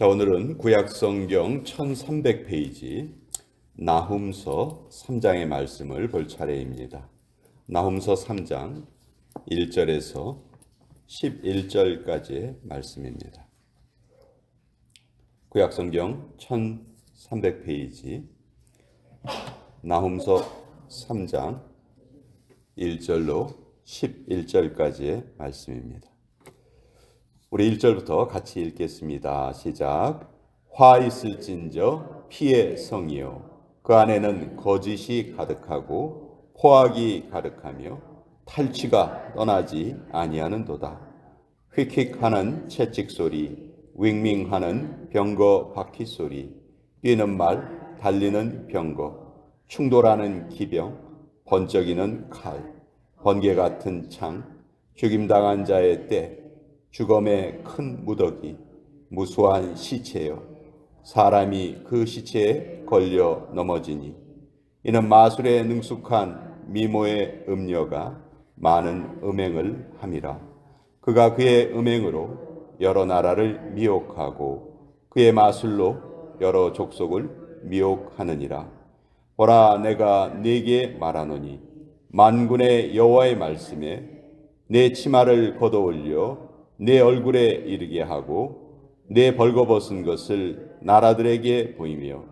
자, 오늘은 구약성경 1300페이지 나훔서 3장의 말씀을 볼 차례입니다. 나훔서 3장 1절에서 11절까지의 말씀입니다. 구약성경 1300페이지 나훔서 3장 1절로 11절까지의 말씀입니다. 우리 1절부터 같이 읽겠습니다. 시작. 화 있을진저 피의 성이요 그 안에는 거짓이 가득하고 포악이 가득하며 탈취가 떠나지 아니하는도다. 휙휙하는 채찍 소리, 윙윙하는 병거 바퀴 소리, 뛰는 말, 달리는 병거, 충돌하는 기병, 번쩍이는 칼, 번개 같은 창, 죽임당한 자의 때, 죽음의 큰 무더기, 무수한 시체요 사람이 그 시체에 걸려 넘어지니 이는 마술에 능숙한 미모의 음녀가 많은 음행을 함이라. 그가 그의 음행으로 여러 나라를 미혹하고 그의 마술로 여러 족속을 미혹하느니라. 보라, 내가 네게 말하노니 만군의 여호와의 말씀에 내 치마를 걷어올려 내 얼굴에 이르게 하고 내 벌거벗은 것을 나라들에게 보이며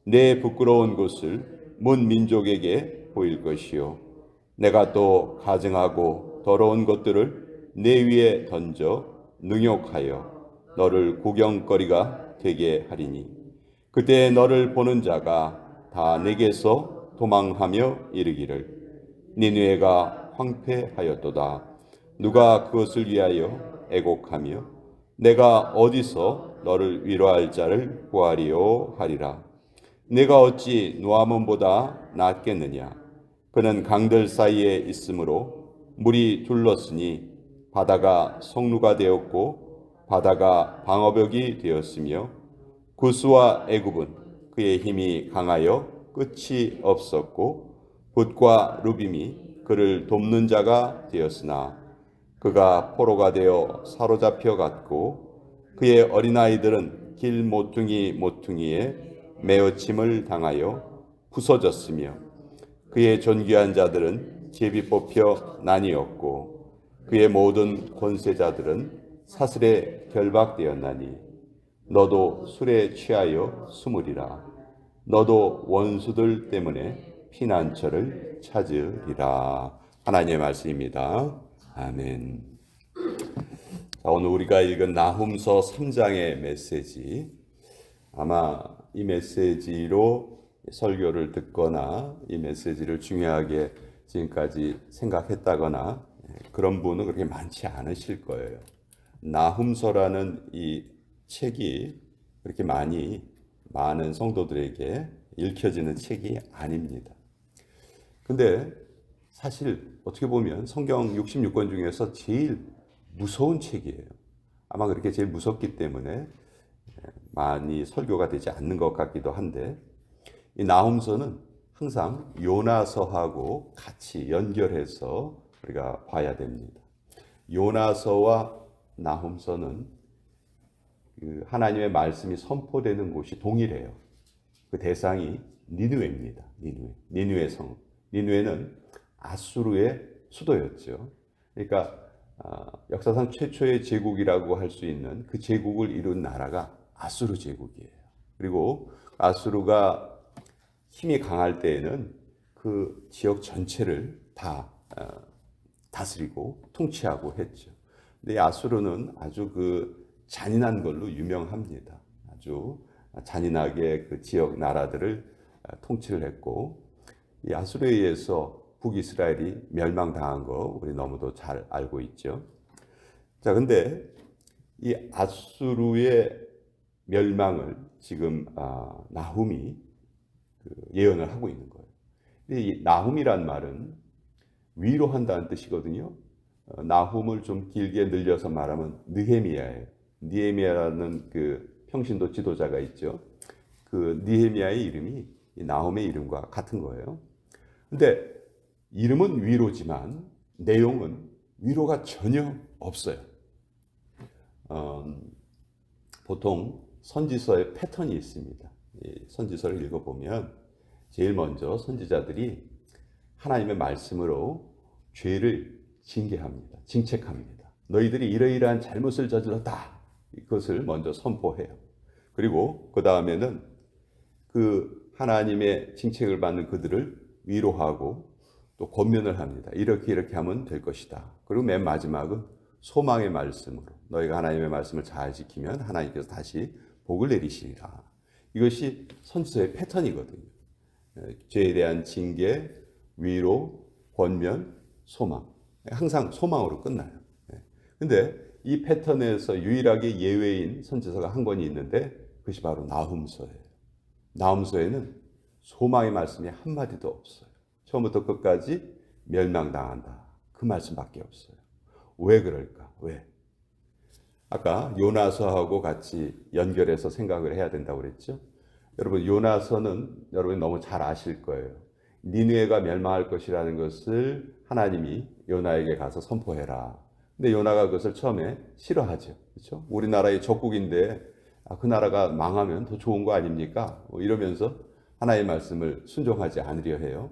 내 부끄러운 곳을 문 민족에게 보일 것이요 내가 또 가증하고 더러운 것들을 내 위에 던져 능욕하여 너를 구경거리가 되게 하리니 그때 너를 보는 자가 다 내게서 도망하며 이르기를 니느웨가 황폐하였도다. 누가 그것을 위하여 애곡하며 내가 어디서 너를 위로할 자를 구하리요 하리라. 내가 어찌 노아몬보다 낫겠느냐. 그는 강들 사이에 있으므로 물이 둘렀으니 바다가 성루가 되었고 바다가 방어벽이 되었으며 구스와 애굽은 그의 힘이 강하여 끝이 없었고 붓과 루빔이 그를 돕는 자가 되었으나 그가 포로가 되어 사로잡혀 갔고 그의 어린아이들은 길 모퉁이에 메어침을 당하여 부서졌으며 그의 존귀한 자들은 제비 뽑혀 나뉘었고 그의 모든 권세자들은 사슬에 결박되었나니 너도 술에 취하여 숨으리라. 너도 원수들 때문에 피난처를 찾으리라. 하나님의 말씀입니다. 아멘. 자, 오늘 우리가 읽은 나훔서 3장의 메시지, 아마 이 메시지로 설교를 듣거나 이 메시지를 중요하게 지금까지 생각했다거나 그런 분은 그렇게 많지 않으실 거예요. 나훔서라는 이 책이 그렇게 많은 성도들에게 읽혀지는 책이 아닙니다. 근데 사실 어떻게 보면 성경 66권 중에서 제일 무서운 책이에요. 아마 그렇게 제일 무섭기 때문에 많이 설교가 되지 않는 것 같기도 한데, 이 나훔서는 항상 요나서하고 같이 연결해서 우리가 봐야 됩니다. 요나서와 나훔서는 하나님의 말씀이 선포되는 곳이 동일해요. 그 대상이 니느웨입니다. 니느웨 성. 니느웨는 아수르의 수도였죠. 그러니까 역사상 최초의 제국이라고 할 수 있는 그 제국을 이룬 나라가 아수르 제국이에요. 그리고 아수르가 힘이 강할 때에는 그 지역 전체를 다 다스리고 통치하고 했죠. 근데 아수르는 아주 그 잔인한 걸로 유명합니다. 아주 잔인하게 그 지역 나라들을 통치를 했고, 이 아수르에 의해서 북이스라엘이 멸망당한 거 우리 너무도 잘 알고 있죠. 자, 근데 이 아수르의 멸망을 지금 나훔이 예언을 하고 있는 거예요. 근데 이 나훔이란 말은 위로한다는 뜻이거든요. 나훔을 좀 길게 늘려서 말하면 느헤미야예요. 느헤미야라는 그 평신도 지도자가 있죠. 그 느헤미야의 이름이 이 나훔의 이름과 같은 거예요. 근데 이름은 위로지만 내용은 위로가 전혀 없어요. 보통 선지서의 패턴이 있습니다. 이 선지서를 읽어보면 제일 먼저 선지자들이 하나님의 말씀으로 죄를 징계합니다. 징책합니다. 너희들이 이러이러한 잘못을 저질렀다. 이것을 먼저 선포해요. 그리고 그 다음에는 그 하나님의 징책을 받는 그들을 위로하고 또 권면을 합니다. 이렇게 하면 될 것이다. 그리고 맨 마지막은 소망의 말씀으로 너희가 하나님의 말씀을 잘 지키면 하나님께서 다시 복을 내리시리라. 이것이 선지서의 패턴이거든요. 죄에 대한 징계, 위로, 권면, 소망. 항상 소망으로 끝나요. 근데 이 패턴에서 유일하게 예외인 선지서가 한 권이 있는데 그것이 바로 나훔서예요. 나훔서에는 소망의 말씀이 한마디도 없어요. 처음부터 끝까지 멸망당한다. 그 말씀밖에 없어요. 왜 그럴까? 왜? 아까 요나서하고 같이 연결해서 생각을 해야 된다고 그랬죠? 여러분, 요나서는 여러분이 너무 잘 아실 거예요. 니느웨가 멸망할 것이라는 것을 하나님이 요나에게 가서 선포해라. 근데 요나가 그것을 처음에 싫어하죠. 그렇죠? 우리나라의 적국인데 그 나라가 망하면 더 좋은 거 아닙니까? 이러면서 하나님의 말씀을 순종하지 않으려 해요.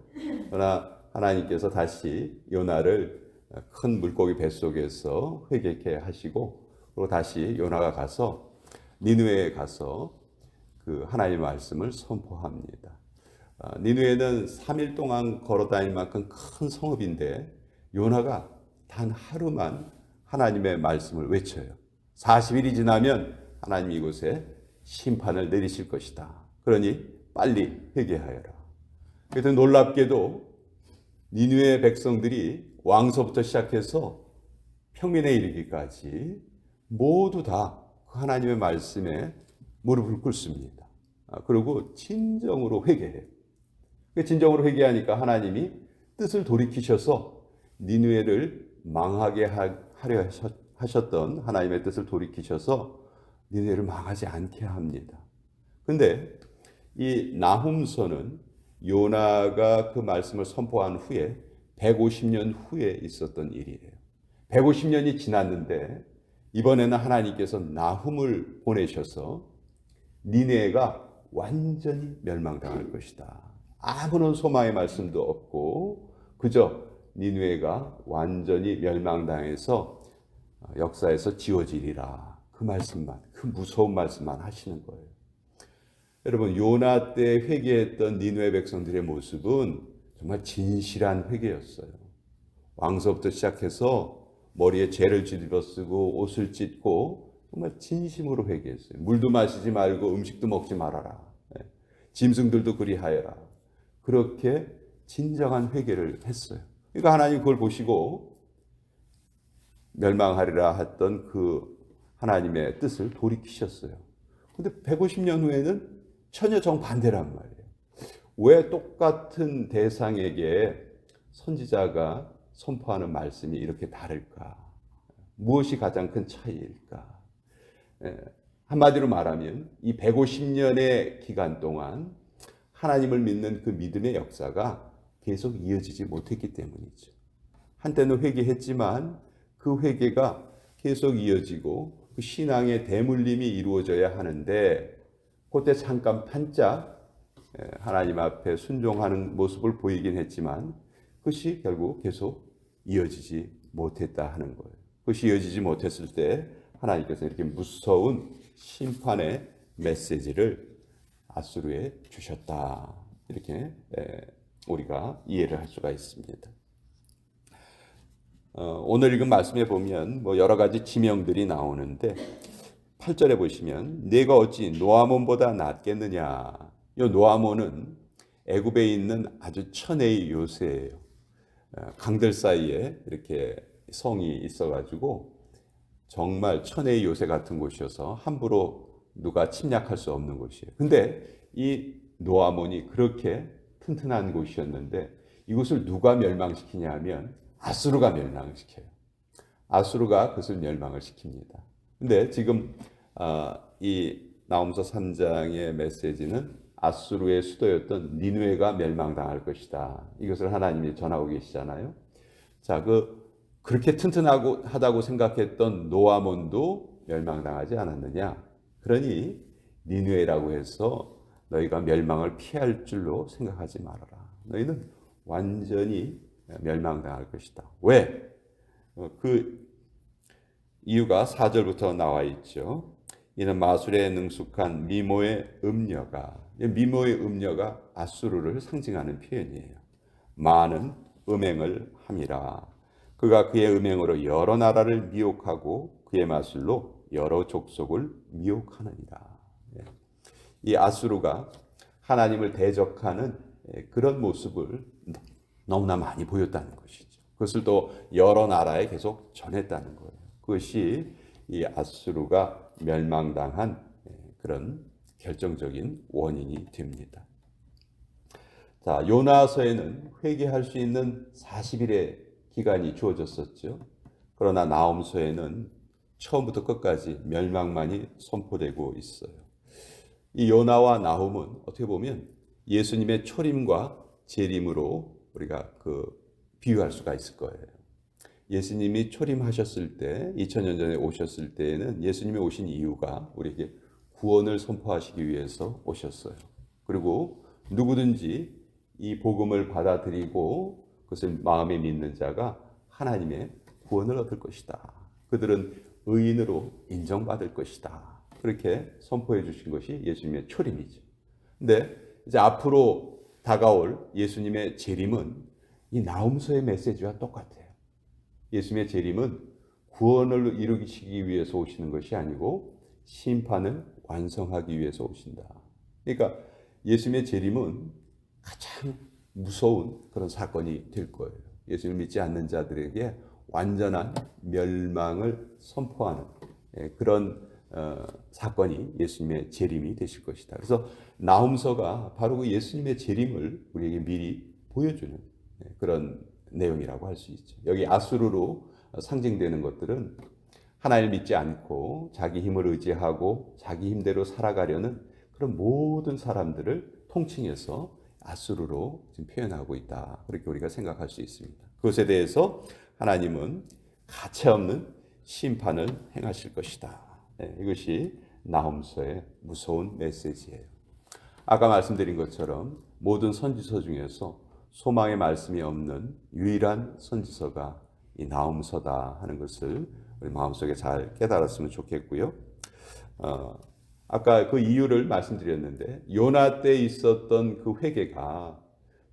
그러나 하나님께서 다시 요나를 큰 물고기 뱃속에서 회개케 하시고 그리고 다시 요나가 가서 니느웨에 가서 그 하나님의 말씀을 선포합니다. 니느웨는 3일 동안 걸어다닐 만큼 큰 성읍인데 요나가 단 하루만 하나님의 말씀을 외쳐요. 40일이 지나면 하나님이 이곳에 심판을 내리실 것이다. 그러니 빨리 회개하여라. 그래서 놀랍게도 니느웨 백성들이 왕서부터 시작해서 평민에 이르기까지 모두 다 하나님의 말씀에 무릎을 꿇습니다. 그리고 진정으로 회개해요. 진정으로 회개하니까 하나님이 뜻을 돌이키셔서 니느웨를 망하게 하려 하셨던 하나님의 뜻을 돌이키셔서 니느웨를 망하지 않게 합니다. 근데 이 나훔서는 요나가 그 말씀을 선포한 후에 150년 후에 있었던 일이에요. 150년이 지났는데 이번에는 하나님께서 나훔을 보내셔서 니느웨가 완전히 멸망당할 것이다. 아무런 소망의 말씀도 없고 그저 니느웨가 완전히 멸망당해서 역사에서 지워지리라. 그 말씀만, 그 무서운 말씀만 하시는 거예요. 여러분, 요나 때 회개했던 니느웨 백성들의 모습은 정말 진실한 회개였어요. 왕서부터 시작해서 머리에 죄를 뒤집어 쓰고 옷을 찢고 정말 진심으로 회개했어요. 물도 마시지 말고 음식도 먹지 말아라. 짐승들도 그리하여라. 그렇게 진정한 회개를 했어요. 그러니까 하나님 그걸 보시고 멸망하리라 했던 그 하나님의 뜻을 돌이키셨어요. 근데 150년 후에는 전혀 정반대란 말이에요. 왜 똑같은 대상에게 선지자가 선포하는 말씀이 이렇게 다를까? 무엇이 가장 큰 차이일까? 한마디로 말하면 이 150년의 기간 동안 하나님을 믿는 그 믿음의 역사가 계속 이어지지 못했기 때문이죠. 한때는 회개했지만 그 회개가 계속 이어지고 그 신앙의 대물림이 이루어져야 하는데 그때 잠깐 반짝 하나님 앞에 순종하는 모습을 보이긴 했지만 그것이 결국 계속 이어지지 못했다 하는 거예요. 그것이 이어지지 못했을 때 하나님께서 이렇게 무서운 심판의 메시지를 아수르에 주셨다. 이렇게 우리가 이해를 할 수가 있습니다. 오늘 읽은 말씀에 보면 여러 가지 지명들이 나오는데 8절에 보시면 내가 어찌 노아몬보다 낫겠느냐. 이 노아몬은 애굽에 있는 아주 천혜의 요새예요. 강들 사이에 이렇게 성이 있어가지고 정말 천혜의 요새 같은 곳이어서 함부로 누가 침략할 수 없는 곳이에요. 근데 이 노아몬이 그렇게 튼튼한 곳이었는데 이곳을 누가 멸망시키냐 하면 아수르가 멸망시켜요. 아수르가 그것을 멸망을 시킵니다. 근데 지금 이 나훔서 3장의 메시지는 아수르의 수도였던 니느웨가 멸망당할 것이다. 이것을 하나님이 전하고 계시잖아요. 자, 그렇게 튼튼하다고 생각했던 노아몬도 멸망당하지 않았느냐? 그러니 니느웨라고 해서 너희가 멸망을 피할 줄로 생각하지 말아라. 너희는 완전히 멸망당할 것이다. 왜? 그 이유가 4절부터 나와 있죠. 이는 마술에 능숙한 미모의 음녀가, 미모의 음녀가 아수르를 상징하는 표현이에요. 많은 음행을 함이라. 그가 그의 음행으로 여러 나라를 미혹하고 그의 마술로 여러 족속을 미혹하느니라. 이 아수르가 하나님을 대적하는 그런 모습을 너무나 많이 보였다는 것이죠. 그것을 또 여러 나라에 계속 전했다는 거예요. 그것이 이 아수르가 멸망당한 그런 결정적인 원인이 됩니다. 자, 요나서에는 회개할 수 있는 40일의 기간이 주어졌었죠. 그러나 나홈서에는 처음부터 끝까지 멸망만이 선포되고 있어요. 이 요나와 나홈은 어떻게 보면 예수님의 초림과 재림으로 우리가 비유할 수가 있을 거예요. 예수님이 초림하셨을 때, 2000년 전에 오셨을 때에는 예수님이 오신 이유가 우리에게 구원을 선포하시기 위해서 오셨어요. 그리고 누구든지 이 복음을 받아들이고 그것을 마음에 믿는 자가 하나님의 구원을 얻을 것이다. 그들은 의인으로 인정받을 것이다. 그렇게 선포해 주신 것이 예수님의 초림이죠. 근데 이제 앞으로 다가올 예수님의 재림은 이 나홈서의 메시지와 똑같아요. 예수님의 재림은 구원을 이루시기 위해서 오시는 것이 아니고 심판을 완성하기 위해서 오신다. 그러니까 예수님의 재림은 가장 무서운 그런 사건이 될 거예요. 예수를 믿지 않는 자들에게 완전한 멸망을 선포하는 그런 사건이 예수님의 재림이 되실 것이다. 그래서 나홈서가 바로 그 예수님의 재림을 우리에게 미리 보여주는 그런 내용이라고 할 수 있죠. 여기 아수르로 상징되는 것들은 하나님을 믿지 않고 자기 힘을 의지하고 자기 힘대로 살아가려는 그런 모든 사람들을 통칭해서 아수르로 지금 표현하고 있다. 그렇게 우리가 생각할 수 있습니다. 그것에 대해서 하나님은 가차없는 심판을 행하실 것이다. 이것이 나홈서의 무서운 메시지예요. 아까 말씀드린 것처럼 모든 선지서 중에서 소망의 말씀이 없는 유일한 선지서가 이 나홈서다 하는 것을 우리 마음속에 잘 깨달았으면 좋겠고요. 아까 그 이유를 말씀드렸는데 요나 때 있었던 그 회개가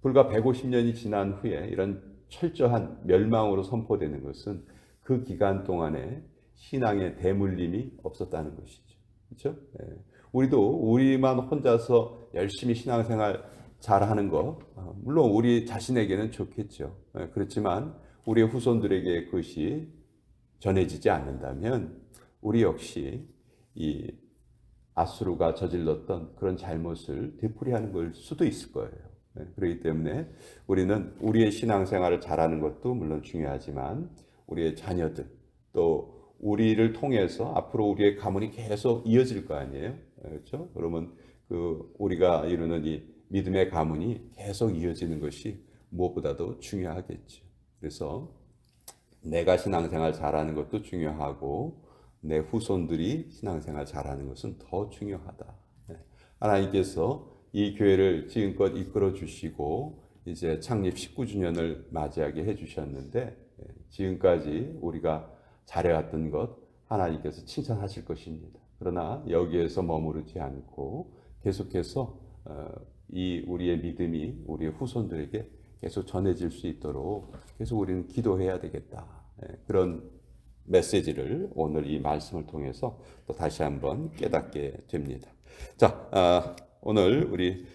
불과 150년이 지난 후에 이런 철저한 멸망으로 선포되는 것은 그 기간 동안에 신앙의 대물림이 없었다는 것이죠. 그렇죠? 우리도 우리만 혼자서 열심히 신앙생활 잘하는 거 물론 우리 자신에게는 좋겠죠. 그렇지만 우리의 후손들에게 그것이 전해지지 않는다면 우리 역시 이 아수르가 저질렀던 그런 잘못을 되풀이하는 걸 수도 있을 거예요. 그렇기 때문에 우리는 우리의 신앙생활을 잘하는 것도 물론 중요하지만 우리의 자녀들 또 우리를 통해서 앞으로 우리의 가문이 계속 이어질 거 아니에요. 그렇죠? 그러면 우리가 이루는 이 믿음의 가문이 계속 이어지는 것이 무엇보다도 중요하겠죠. 그래서 내가 신앙생활 잘하는 것도 중요하고 내 후손들이 신앙생활 잘하는 것은 더 중요하다. 하나님께서 이 교회를 지금껏 이끌어 주시고 이제 창립 19주년을 맞이하게 해 주셨는데 지금까지 우리가 잘해왔던 것 하나님께서 칭찬하실 것입니다. 그러나 여기에서 머무르지 않고 계속해서 이 우리의 믿음이 우리의 후손들에게 계속 전해질 수 있도록 계속 우리는 기도해야 되겠다. 그런 메시지를 오늘 이 말씀을 통해서 또 다시 한번 깨닫게 됩니다. 자, 오늘 우리